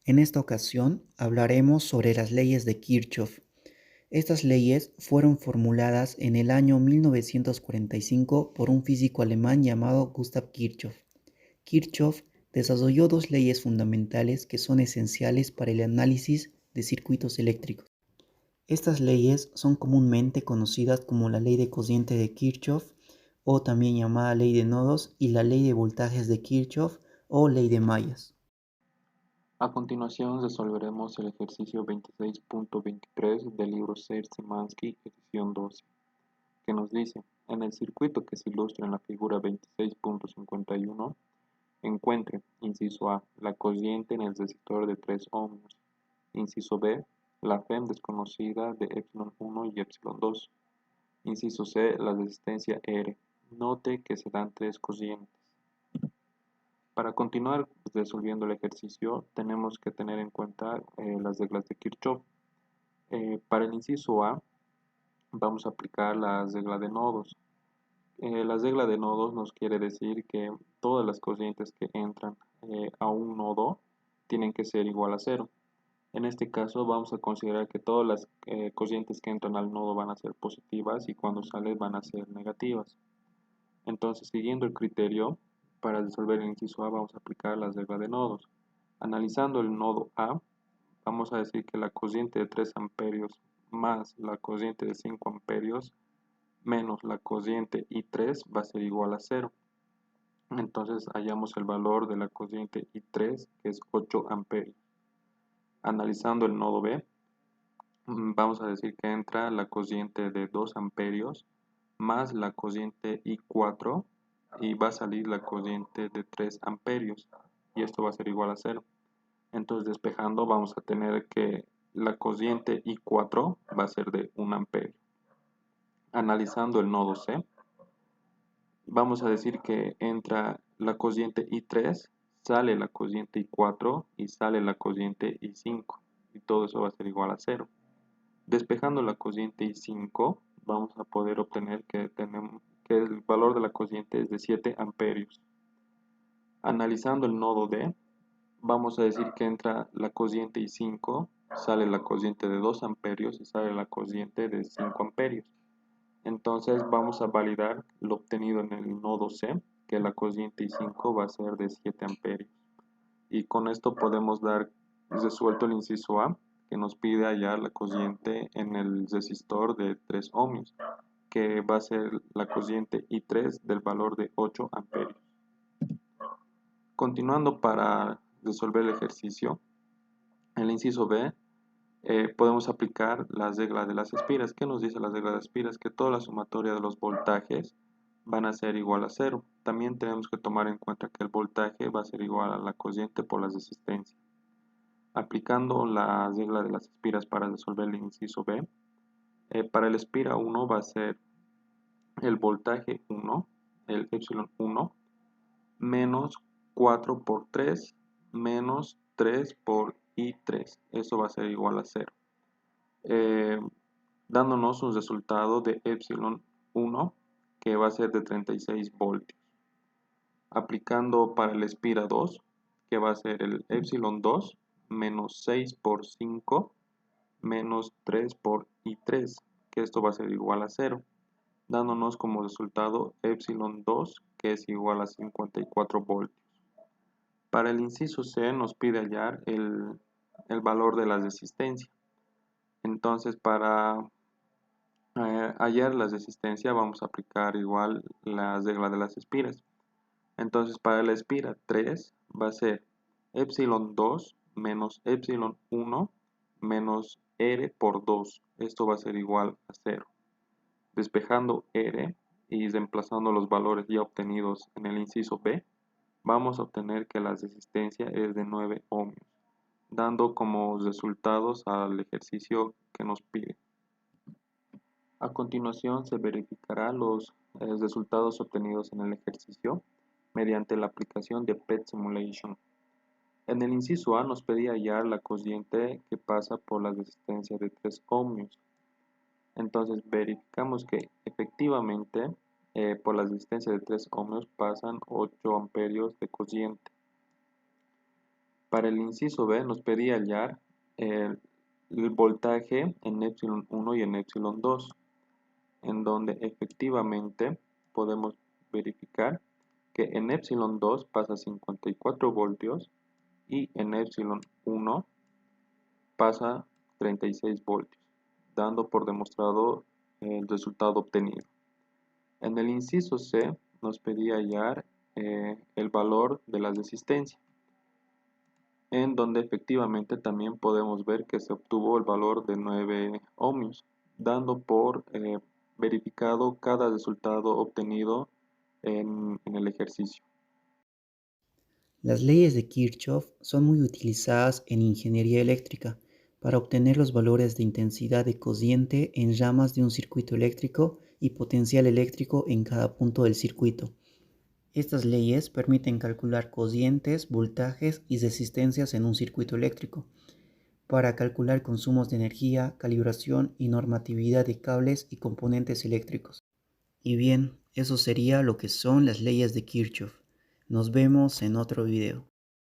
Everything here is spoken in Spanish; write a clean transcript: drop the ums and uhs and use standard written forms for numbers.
En esta ocasión hablaremos sobre las leyes de Kirchhoff. Estas leyes fueron formuladas en el año 1945 por un físico alemán llamado Gustav Kirchhoff. Kirchhoff desarrolló dos leyes fundamentales que son esenciales para el análisis de circuitos eléctricos. Estas leyes son comúnmente conocidas como la ley de cociente de Kirchhoff, o también llamada ley de nodos, y la ley de voltajes de Kirchhoff o ley de mallas. A continuación resolveremos el ejercicio 26.23 del libro Szymanski, edición 12, que nos dice: en el circuito que se ilustra en la figura 26.51, encuentre, inciso A, la corriente en el resistor de 3 ohmios, inciso B, la FEM desconocida de epsilon 1 y epsilon 2, inciso C, la resistencia R. Note que se dan tres corrientes. Para continuar resolviendo el ejercicio, tenemos que tener en cuenta las reglas de Kirchhoff. Para el inciso A, vamos a aplicar la regla de nodos. La regla de nodos nos quiere decir que todas las corrientes que entran a un nodo tienen que ser igual a cero. En este caso vamos a considerar que todas las corrientes que entran al nodo van a ser positivas y cuando salen van a ser negativas. Entonces, siguiendo el criterio, para resolver el inciso A vamos a aplicar la regla de nodos. Analizando el nodo A, vamos a decir que la corriente de 3 amperios más la corriente de 5 amperios menos la corriente I3 va a ser igual a 0. Entonces hallamos el valor de la corriente I3, que es 8 amperios. Analizando el nodo B, vamos a decir que entra la corriente de 2 amperios más la corriente I4 y va a salir la corriente de 3 amperios y esto va a ser igual a 0. Entonces despejando vamos a tener que la corriente I4 va a ser de 1 amperio. Analizando el nodo C, vamos a decir que entra la corriente I3, sale la corriente I4 y sale la corriente I5 y todo eso va a ser igual a 0. Despejando la corriente I5 vamos a poder obtener que el valor de la corriente es de 7 amperios. Analizando el nodo D, vamos a decir que entra la corriente I5, sale la corriente de 2 amperios y sale la corriente de 5 amperios. Entonces vamos a validar lo obtenido en el nodo C, que la corriente I5 va a ser de 7 amperios. Y con esto podemos dar resuelto el inciso A, que nos pide hallar la corriente en el resistor de 3 ohmios, que va a ser la corriente I3 del valor de 8 amperios. Continuando para resolver el ejercicio, en el inciso B podemos aplicar la regla de las espiras. ¿Qué nos dice la regla de las espiras? Que toda la sumatoria de los voltajes van a ser igual a 0. También tenemos que tomar en cuenta que el voltaje va a ser igual a la corriente por la resistencia. Aplicando la regla de las espiras para resolver el inciso B, para el espira 1 va a ser el voltaje 1, el epsilon 1, menos 4 por 3 menos 3 por I3. Eso va a ser igual a 0. Dándonos un resultado de epsilon 1 que va a ser de 36 voltios. Aplicando para el espira 2, que va a ser el epsilon 2 menos 6 por 5 menos 3 por I3, que esto va a ser igual a 0, dándonos como resultado epsilon 2, que es igual a 54 voltios. Para el inciso C nos pide hallar el valor de la resistencia. Entonces para hallar la resistencia vamos a aplicar igual la regla de las espiras. Entonces para la espira 3 va a ser epsilon 2 menos epsilon 1 menos R por 2. Esto va a ser igual a 0. Despejando R y reemplazando los valores ya obtenidos en el inciso B, vamos a obtener que la resistencia es de 9 ohmios, dando como resultados al ejercicio que nos pide. A continuación se verificará los resultados obtenidos en el ejercicio mediante la aplicación de PET Simulation. En el inciso A nos pedía hallar la corriente que pasa por la resistencia de 3 ohmios. Entonces verificamos que efectivamente por la resistencia de 3 ohmios pasan 8 amperios de corriente. Para el inciso B nos pedía hallar el voltaje en epsilon 1 y en epsilon 2, en donde efectivamente podemos verificar que en epsilon 2 pasa 54 voltios y en epsilon 1 pasa 36 voltios, dando por demostrado el resultado obtenido. En el inciso C nos pedía hallar el valor de la resistencia, en donde efectivamente también podemos ver que se obtuvo el valor de 9 ohmios, dando por verificado cada resultado obtenido en el ejercicio. Las leyes de Kirchhoff son muy utilizadas en ingeniería eléctrica para obtener los valores de intensidad de cociente en llamas de un circuito eléctrico y potencial eléctrico en cada punto del circuito. Estas leyes permiten calcular cocientes, voltajes y resistencias en un circuito eléctrico, para calcular consumos de energía, calibración y normatividad de cables y componentes eléctricos. Y bien, eso sería lo que son las leyes de Kirchhoff. Nos vemos en otro video.